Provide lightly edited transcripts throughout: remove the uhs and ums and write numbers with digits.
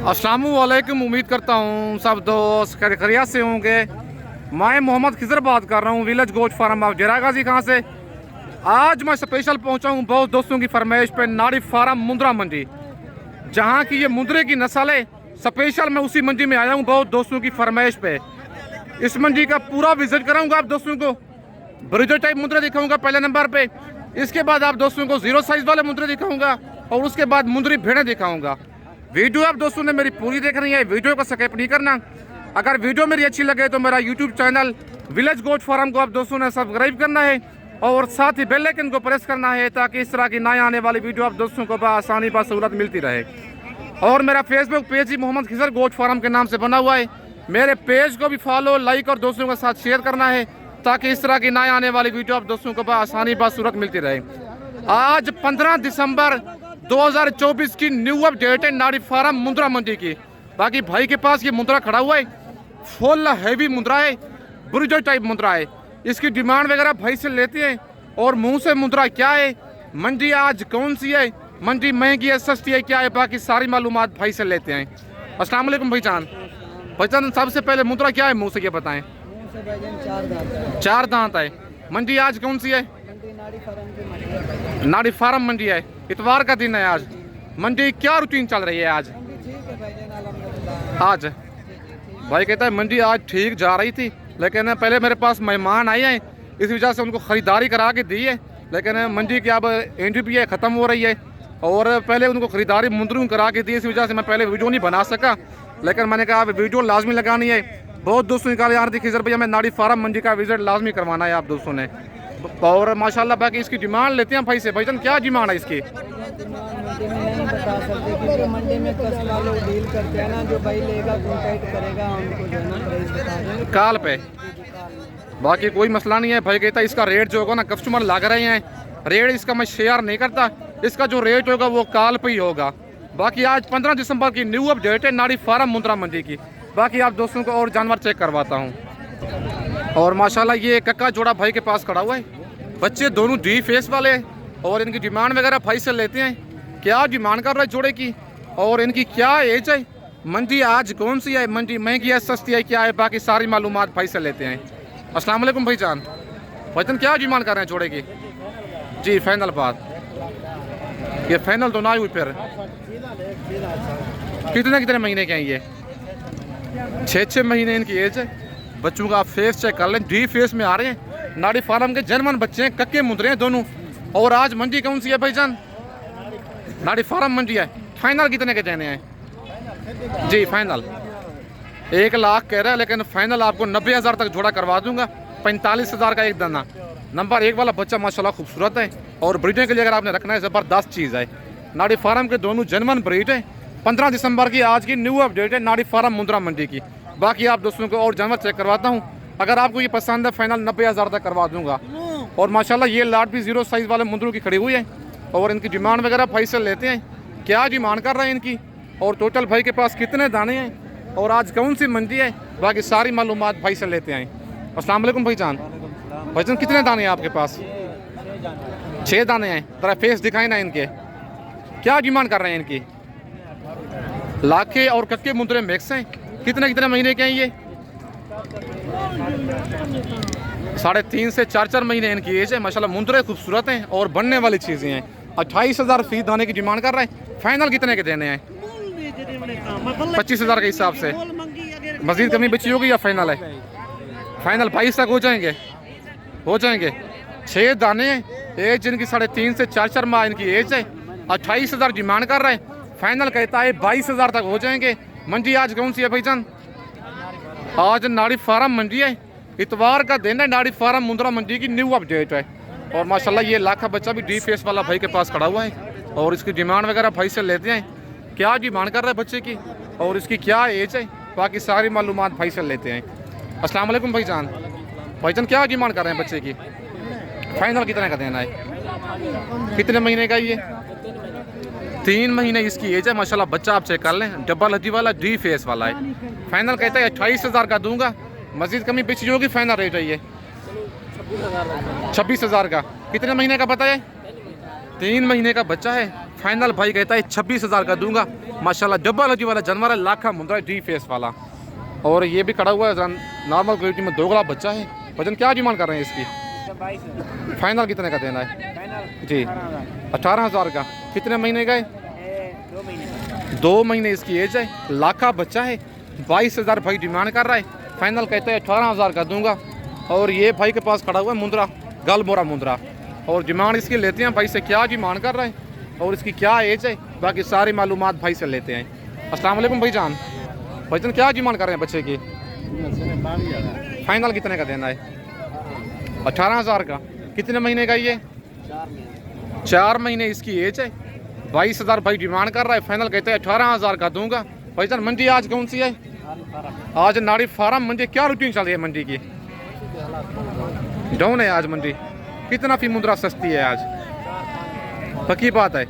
अस्सलामुअलैकुम। उम्मीद करता हूँ सब दोस्त खैरियत से होंगे। मैं मोहम्मद खिजर बात कर रहा हूँ, विलेज गोट फार्म ऑफ जरा गाजी खां से। आज मैं स्पेशल पहुँचा हूँ बहुत दोस्तों की फरमाइश पे नाड़ी फार्म मुंद्रा मंडी, जहाँ की ये मुंद्रे की नस्ल है। स्पेशल मैं उसी मंडी में आया हूँ बहुत दोस्तों की फरमाइश पे। इस मंडी का पूरा विजिट कराऊंगा आप दोस्तों को। ब्रिजो टाइप मुंद्रे दिखाऊंगा पहले नंबर पे। इसके बाद आप दोस्तों को जीरो साइज वाले मुंद्रे दिखाऊंगा और उसके बाद मुंद्री भेड़ें दिखाऊंगा। वीडियो आप दोस्तों ने मेरी पूरी देख रही है, वीडियो को स्किप नहीं करना। अगर वीडियो मेरी अच्छी लगे तो मेरा YouTube channel village goat farm को आप दोस्तों ने सब्सक्राइब करना है और साथ ही बेल आइकन को प्रेस करना है, ताकि इस तरह की नए आने वाली वीडियो आप दोस्तों को आसानी पर सहूलत मिलती रहे। और मेरा फेसबुक पेज ही मोहम्मद खिजर गोट फार्म के नाम से बना हुआ है। मेरे पेज को भी फॉलो, लाइक और दोस्तों के साथ शेयर करना है, ताकि इस तरह की नए आने वाली वीडियो आप दोस्तों को आसानी पर सहूलत मिलती रहे। आज 15 दिसंबर 2024 की न्यू अपडेट है नाड़ी फार्म मुंद्रा मंडी की। बाकी भाई के पास ये मुंद्रा खड़ा हुआ है, फुल हैवी मुंद्रा है, ब्रिजो टाइप मुंद्रा है। इसकी डिमांड वगैरह भाई से लेते हैं और मुंह से मुंद्रा क्या है, मंडी आज कौन सी है, मंडी महंगी है सस्ती है क्या है, बाकी सारी मालूमात भाई से लेते हैं। अस्सलाम वालेकुम भाईजान। भाईजान सबसे पहले मुंद्रा क्या है, मुंह से क्या बताएं? चार दांत है। मंडी आज कौन सी है? नाड़ी फार्म मंडी है। इतवार का दिन है आज। मंडी क्या रूटीन चल रही है आज? आज भाई कहता है मंडी आज ठीक जा रही थी, लेकिन पहले मेरे पास मेहमान आए हैं, इस वजह से उनको ख़रीदारी करा के दी है। लेकिन मंडी की अब एंट्री भी है, ख़त्म हो रही है और पहले उनको ख़रीदारी मुंद्रू करा के दी, इस वजह से मैं पहले वीडियो नहीं बना सका। लेकिन मैंने कहा अब वीडियो लाजमी लगानी है। बहुत दोस्तों ने कहा यार देखिए सर भैया मैं नाड़ी फार्म मंडी का विजिट लाजमी करवाना है आप दोस्तों ने। और माशाल्लाह बाकी इसकी डिमांड लेते हैं भाई से। भाईजान क्या डिमांड है इसकी? नहीं बता सकते क्योंकि मंडी में कस्टमर लोग डील करते हैं ना, जो भाई लेगा कॉन्टैक्ट करेगा उनको जो है ना प्राइस बता देंगे कॉल पे। बाकी कोई मसला नहीं है। भाई कहता है इसका रेट जो होगा ना, कस्टमर लग रहे हैं, रेट इसका मैं शेयर नहीं करता, इसका जो रेट होगा वो कॉल पे ही होगा। बाकी आज 15 दिसंबर की न्यू अपडेट है नाड़ी फार्म मुंद्रा मंडी की। बाकी आप दोस्तों को और जानवर चेक करवाता हूँ। और माशाल्लाह ये कक्का जोड़ा भाई के पास खड़ा हुआ है, बच्चे दोनों डी फेस वाले हैं और इनकी डिमांड वगैरह भाई से लेते हैं। क्या डिमांड कर रहा है जोड़े की और इनकी क्या एज है, मंडी आज कौन सी है, मंडी महंगी है सस्ती है क्या है, बाकी सारी मालूमात भाई से लेते हैं। अस्सलाम वालेकुम भाईजान। भाईजान क्या डिमांड कर रहे हैं जोड़े की? जी फाइनल बात, ये फाइनल तो ना हुई। फिर कितने महीने के हैं ये? 6 महीने इनकी एज है। बच्चों का आप फेस चेक कर लें, डी फेस में आ रहे हैं। नाड़ी फार्म के जर्मन बच्चे हैं, कक्के मुंद्रे हैं दोनों। और आज मंडी कौन सी है भाईजान? नाड़ी फार्म मंडी है। फाइनल कितने के देने हैं? जी फाइनल 1 लाख कह रहा है, लेकिन फाइनल आपको 90,000 तक जोड़ा करवा दूंगा। 45,000 का एक दाना। नंबर 1 वाला बच्चा माशाल्लाह खूबसूरत है और ब्रीडिंग के लिए अगर आपने रखना है ज़बरदस्त चीज़ है। नाड़ी फार्म के दोनों जर्मन ब्रीड है। 15 दिसंबर की आज की न्यू अपडेट है नाड़ी फार्म मुंद्रा मंडी की। बाकी आप दोस्तों को और जानवर चेक करवाता हूँ। अगर आपको ये पसंद है फाइनल 90,000 तक करवा दूंगा। और माशाल्लाह ये लाट भी जीरो साइज वाले मुंद्रों की खड़ी हुई है और इनकी डिमांड वगैरह भाई से लेते हैं। क्या डिमांड कर रहे हैं इनकी और टोटल भाई के पास कितने दाने हैं और आज कौन सी मंडी है, बाकी सारी मालूमात भाई से लेते हैं। अस्सलाम वालेकुम भाईजान। भाईजान कितने दाने हैं आपके पास? 6 दाने हैं। जरा फेस दिखाए ना इनके। क्या डिमांड कर रहे हैं इनकी? लाखे और कक्के मुंद्रे मिक्स हैं। कितने महीने के हैं ये? 3.5 से 4 महीने इनकी एज है। माशाल्लाह मुंद्रे खूबसूरत हैं और बनने वाली चीज़ें हैं। 28,000 फीस दाने की डिमांड कर रहे हैं। फाइनल कितने के देने हैं? 25,000 के हिसाब से। मजीद कमी बची होगी या फाइनल है? फाइनल 22 तक हो जाएंगे। 6 दाने हैं, एज इनकी 3.5 से 4 माह इनकी एज है। 28,000 डिमांड कर रहे हैं। फाइनल कहता है 22,000 तक हो जाएंगे। मंडी आज कौन सी है भाईजान? आज नाड़ी फार्म मंडी है। इतवार का दिन है। नाड़ी फार्म मुंद्रा मंडी की न्यू अपडेट है। और माशाल्लाह ये लाखा बच्चा भी डी फेस वाला भाई के पास खड़ा हुआ है और इसकी डिमांड वगैरह भाई से लेते हैं। क्या डिमांड कर रहा है बच्चे की और इसकी क्या एज है, बाकी सारी मालूमात भाई से लेते हैं। अस्सलाम वालेकुम भाईजान। भाईजान क्या डिमांड कर रहे हैं बच्चे की? फाइनल कितने का देना है? कितने महीने का ये? 3 महीने इसकी एज है। माशाल्लाह बच्चा आप चेक कर लें, डबल हड्डी वाला डी फेस वाला है। फाइनल कहता है 28,000 का दूंगा। मजीद कमी पीछे होगी, फाइनल रेट है ये 26,000 का। कितने महीने का बताए? 3 महीने का बच्चा है। फाइनल भाई कहता है 26,000 का दूंगा। माशाल्लाह डबल हड्डी वाला जानवर है, लाखा मुंद्रा डी फेस वाला। और ये भी खड़ा हुआ है नॉर्मल क्वालिटी में, 2 गुलाब बच्चा है। वजन क्या डिमांड कर रहे हैं इसकी? फाइनल कितने का देना है जी? 18,000 का। कितने महीने का है? 2 महीने इसकी एज है, लाखा बच्चा है। 22,000 भाई डिमांड कर रहा है। फाइनल कहते हैं 18,000 का दूंगा। और ये भाई के पास खड़ा हुआ है मुंद्रा, गलमोरा मुंद्रा। और डिमांड इसकी लेते हैं भाई से, क्या डिमांड कर रहा है और इसकी क्या एज है, बाकी सारी मालूमात भाई से लेते हैं। अस्सलाम वालेकुम भाईजान, भाईजान क्या डिमांड कर रहे हैं बच्चे की? फाइनल कितने का देना है? 18,000 का। कितने महीने का ये? 4 महीने इसकी एज है। 22,000 भाई डिमांड कर रहा है। फाइनल कहते हैं 18,000 का दूंगा। भाईजान मंडी आज कौन सी है? आज नाड़ी फार्म मंडी। क्या रूटीन चल रही है मंडी की? डाउन है आज मंडी। कितना फी मुंद्रा सस्ती है आज? पक्की बात है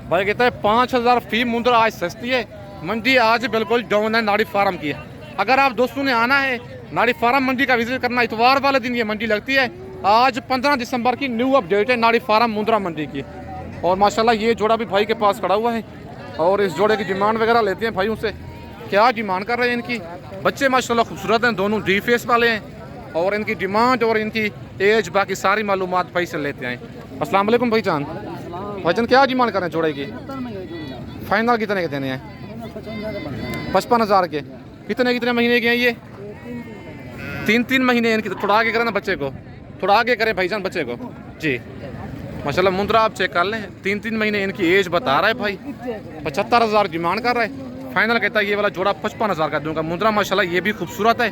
भाई, कहता है 5,000 फी मुंद्रा आज सस्ती है। मंडी आज बिल्कुल डाउन है नाड़ी फार्म की। अगर आप दोस्तों ने आना है नाड़ी फार्म मंडी का विजिट करना, इतवार वाले दिन ये मंडी लगती है। आज 15 दिसंबर की न्यू अपडेट है नाड़ी फार्म मुंद्रा मंडी की। और माशाल्लाह ये जोड़ा भी भाई के पास खड़ा हुआ है। और इस जोड़े की डिमांड वगैरह लेते हैं भाइयों से, क्या डिमांड कर रहे हैं इनकी। बच्चे माशाल्लाह खूबसूरत हैं, दोनों डी फेस वाले हैं। और इनकी डिमांड और इनकी एज बाकी सारी मालूमात भाई से लेते हैं। अस्सलाम वालेकुम भाईजान, भाईजान क्या डिमांड कर रहे हैं जोड़े की? फाइनल कितने के देने हैं? 55,000 के। कितने महीने के हैं ये? 3 महीने इनकी। थोड़ा आगे करें ना बच्चे को, थोड़ा आगे करें भाईजान बच्चे को जी। माशाल्लाह मुंद्रा आप चेक कर लें, 3 महीने इनकी एज बता रहा है भाई। 75,000 डिमांड कर रहा है। फाइनल कहता है ये वाला जोड़ा 55,000 का दूंगा। मुंद्रा माशाल्लाह ये भी खूबसूरत है,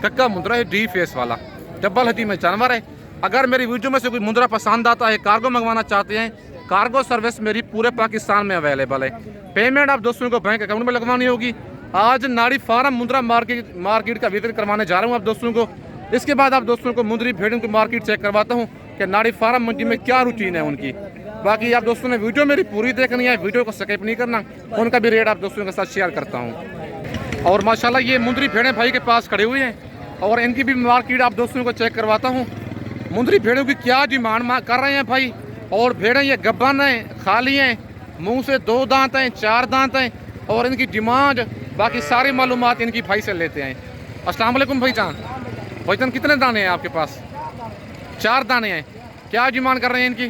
कक्का मुंद्रा है, डी फेस वाला, डबल हड्डी में जानवर है। अगर मेरी वीडियो में से कोई मुंद्रा पसंद आता है, कार्गो मंगवाना चाहते हैं, कार्गो सर्विस मेरी पूरे पाकिस्तान में अवेलेबल है। पेमेंट आप दोस्तों को बैंक अकाउंट में लगवानी होगी। आज नाड़ी फार्म मुंद्रा मार्केट का विजिट करवाने जा रहा हूँ आप दोस्तों को। इसके बाद आप दोस्तों को मुंद्री भेड़ों की मार्केट चेक करवाता हूँ कि नाड़ी फार्म मंडी में क्या रूटीन है उनकी। बाकी आप दोस्तों ने वीडियो मेरी पूरी देखनी है, वीडियो को स्किप नहीं करना। उनका भी रेट आप दोस्तों के साथ शेयर करता हूँ। और माशाल्लाह ये मुंद्री भेड़ें भाई के पास खड़े हुए हैं और इनकी भी मार्केट आप दोस्तों को चेक करवाता हूँ। मुंद्री भेड़ों की क्या डिमांड कर रहे हैं भाई। और भेड़ें ये गब्बन हैं, खाली हैं, मुंह से 2 दांत हैं, 4 दांत हैं। और इनकी डिमांड बाकी सारी मालूमात इनकी भाई से लेते हैं। अस्सलाम वालेकुम भाईजान, भाईजान कितने दाने हैं आपके पास? 4 दाने हैं। क्या डिमांड कर रहे हैं इनकी?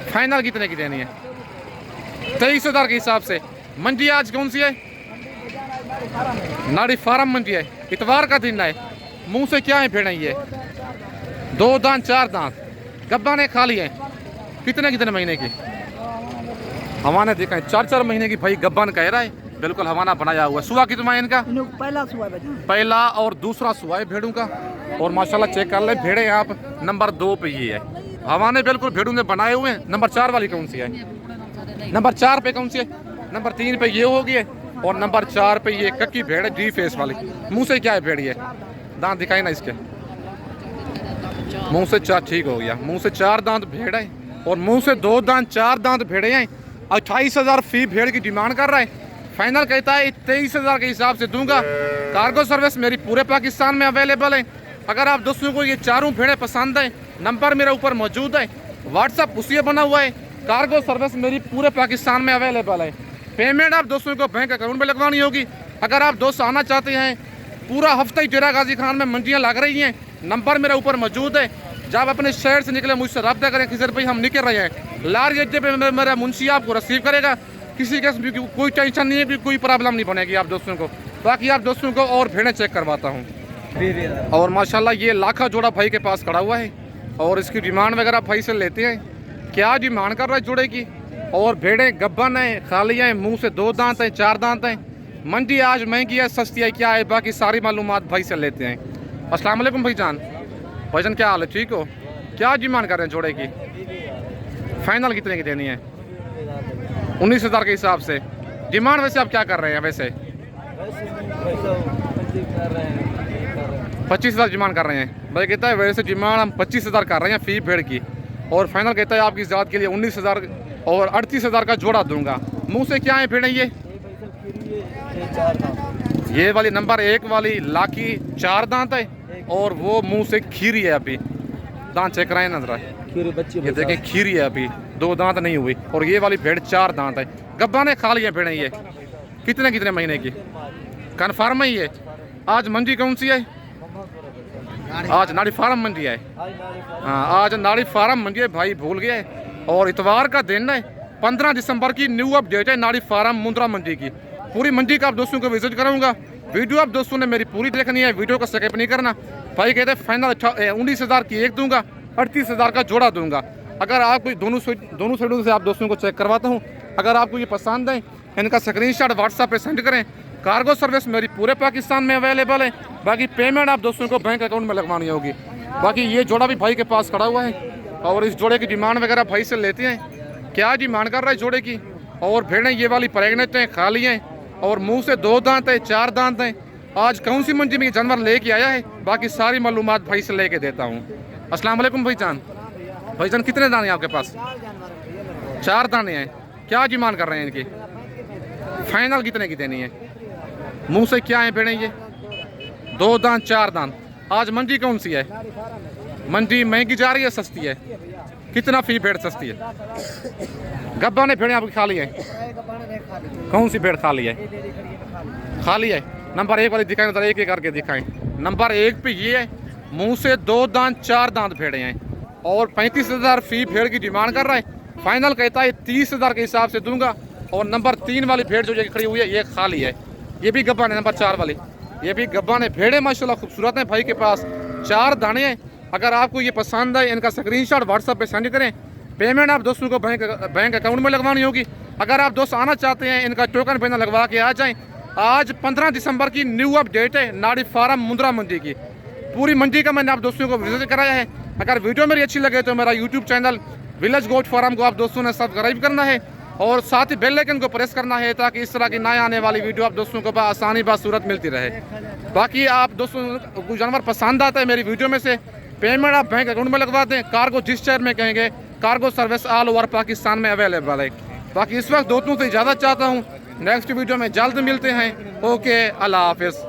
फाइनल कितने की देनी है? 23,000 के हिसाब से। मंडी आज कौन सी है? नाड़ी फार्म मंडी है, इतवार का दिन है। मुंह से क्या है भेड़ें ये? 2 दांत 4 दांत, गब्बा ने खा लिए। कितने महीने की? हवाना देखा है 4 महीने की भाई गब्बन कह रहा है, बिल्कुल हवाना बनाया हुआ। सुबह कितना है इनका? पहला और दूसरा सुबह है भेड़ों का। और माशाल्लाह चेक कर ले, भेड़े आप नंबर 2 पे ये है, हवाने बिल्कुल भेड़ों ने बनाए हुए हैं। नंबर 4 वाली कौन सी है? नंबर 4 पे कौन सी है? नंबर 3 पे ये होगी है। और नंबर 4 पे ये कक्की भेड़ है, डी फेस वाली। मुंह से क्या है भेड़? ये दांत दिखाई ना इसके, मुंह से 4 ठीक हो गया। मुंह से 4 दांत भेड़ है और मुंह से 2 दांत 4 दांत भेड़े हैं। 28,000 फी भेड़ की डिमांड कर रहा है। फाइनल कहता है 23,000 के हिसाब से दूंगा। कार्गो सर्विस मेरी पूरे पाकिस्तान में अवेलेबल है। अगर आप दोस्तों को ये चारों भेड़ें पसंद है, नंबर मेरे ऊपर मौजूद है, व्हाट्सअप उसी बना हुआ है। कार्गो सर्विस मेरी पूरे पाकिस्तान में अवेलेबल है। पेमेंट आप दोस्तों को बैंक अकाउंट में लगवानी होगी। अगर आप दोस्त आना चाहते हैं, पूरा हफ्ता ही डेरा गाजी खान में मंडियाँ लग रही हैं, नंबर मेरे ऊपर मौजूद है। जब अपने शहर से निकले मुझसे रब्ता करें, किसी भाई हम निकल रहे हैं, लारी अड्डे पे मेरा मुंशी आपको रिसीव करेगा। किसी के कोई टेंशन नहीं है, कोई प्रॉब्लम नहीं बनेगी आप दोस्तों को। बाकी आप दोस्तों को और भेड़ें चेक करवाता हूँ। और माशाल्लाह ये लाखा जोड़ा भाई के पास खड़ा हुआ है और इसकी डिमांड वगैरह भाई से लेते हैं। क्या डिमांड कर रहा है जोड़े की। और भेड़ें गब्बन हैं, खाली हैं, मुँह से 2 दांत हैं, 4 दांत हैं। मंडी आज महंगी है, सस्ती है, क्या है, बाकी सारी मालूमात भाई से लेते हैं। अस्सलाम वालेकुम भाईजान, भाईजान क्या हाल है, ठीक हो? क्या डिमांड कर रहे हैं जोड़े की? फाइनल कितने की देनी है? 19,000 के हिसाब से। डिमांड वैसे आप क्या कर रहे हैं? वैसे 25,000 डिमांड कर रहे हैं। भाई कहता है वैसे डिमांड हम 25,000 कर रहे हैं फी भेड़ की। और फाइनल कहता है आपकी ज़ात के लिए 19,000 और 38,000 का जोड़ा दूंगा। मुँह से क्या है भेड़ें ये वाली नंबर 1 वाली लाकी 4 दांत है और वो मुंह से खीरी है। अभी दांत चेक कराए नजर, ये देखें खीरी है अभी। 2 दांत नहीं हुई। और ये वाली भेड़ 4 दांत है। गब्बा ने खा लिया भेड़ें ये। कितने महीने की कन्फर्म है ये? आज मंडी कौन सी है? आज नाड़ी फार्म मंडी है। हाँ, आज नाड़ी फार्म मंडी है भाई, भूल गया है। और इतवार का दिन है, 15 दिसंबर की न्यू अपडेट है नाड़ी फार्म मुंद्रा मंडी की। पूरी मंडी का आप दोस्तों को विजिट कराऊंगा। वीडियो आप दोस्तों ने मेरी पूरी देखनी है, वीडियो को स्किप नहीं करना। भाई कहते हैं फाइनल 19,000 की एक दूंगा, 38,000 का जोड़ा दूंगा। अगर आप कोई दोनों साइडों से आप दोस्तों को चेक करवाता हूँ। अगर आपको ये पसंद है, इनका स्क्रीनशॉट व्हाट्सएप पे सेंड करें। कार्गो सर्विस मेरी पूरे पाकिस्तान में अवेलेबल है। बाकी पेमेंट आप दोस्तों को बैंक अकाउंट में लगवानी होगी। बाकी ये जोड़ा भी भाई के पास खड़ा हुआ है और इस जोड़े की डिमांड वगैरह भाई से लेते हैं। क्या डिमांड कर रहा है जोड़े की? और भेड़ें ये वाली प्रेग्नेंट हैं, खाली हैं और मुंह से 2 दांत है, 4 दांत हैं। आज कौन सी मंडी में ये जानवर लेके आया है, बाकी सारी मालूमात भाई से लेके देता हूँ। अस्सलाम वालेकुम भाईजान। भाईजान कितने दाने हैं आपके पास? 4 दाने हैं। क्या डिमांड कर रहे हैं इनकी? फाइनल कितने की देनी है? मुंह से क्या है भेड़ें ये? 2 दांत 4 दांत। आज मंडी कौन सी है? मंडी महंगी जा रही है, सस्ती है? कितना फी भेड़ सस्ती है? गब्बा ने भेड़ें आपकी खाली है? कौन सी भेड़ खाली है? खाली है। नंबर 1 वाली दिखाएं, एक एक करके दिखाएं। नंबर 1 पे ये है, मुंह से 2 दांत 4 दांत भेड़े हैं और 35,000 फी भेड़ की डिमांड कर रहा है। फाइनल कहता है 30,000 के हिसाब से दूंगा। और नंबर 3 वाली भेड़ जो ये खड़ी हुई है ये खाली है। ये भी गब्बा ने, नंबर 4 वाली ये भी गब्बा ने। भेड़े माशाल्लाह खूबसूरत हैं भाई के पास, 4 दाने हैं। अगर आपको ये पसंद है, इनका स्क्रीनशॉट व्हाट्सएप पे सेंड करें। पेमेंट आप दोस्तों को बैंक अकाउंट में लगवानी होगी। अगर आप दोस्त आना चाहते हैं, इनका टोकन पैनल लगवा के आ जाएं। आज 15 दिसंबर की न्यू अपडेट है नाड़ी फार्म मुंद्रा मंडी की। पूरी मंडी का मैंने आप दोस्तों को विजिट कराया है। अगर वीडियो मेरी अच्छी लगे तो मेरा YouTube channel village goat farm को आप दोस्तों ने सब्सक्राइब करना है और साथ ही बेल आइकन को प्रेस करना है, ताकि इस तरह की नए आने वाली वीडियो आप दोस्तों को आसानी बासूरत मिलती रहे। बाकी आप दोस्तों को जानवर पसंद आता है मेरी वीडियो में से, पेमेंट आप बैंक अकाउंट में लगवा दें। कार्गो जिस शहर में कहेंगे, cargo service all over Pakistan में अवेलेबल है। बाकी इस वक्त दोस्तों से इजाज़त चाहता हूँ। नेक्स्ट वीडियो में जल्द मिलते हैं। ओके, अल्लाह हाफिज़।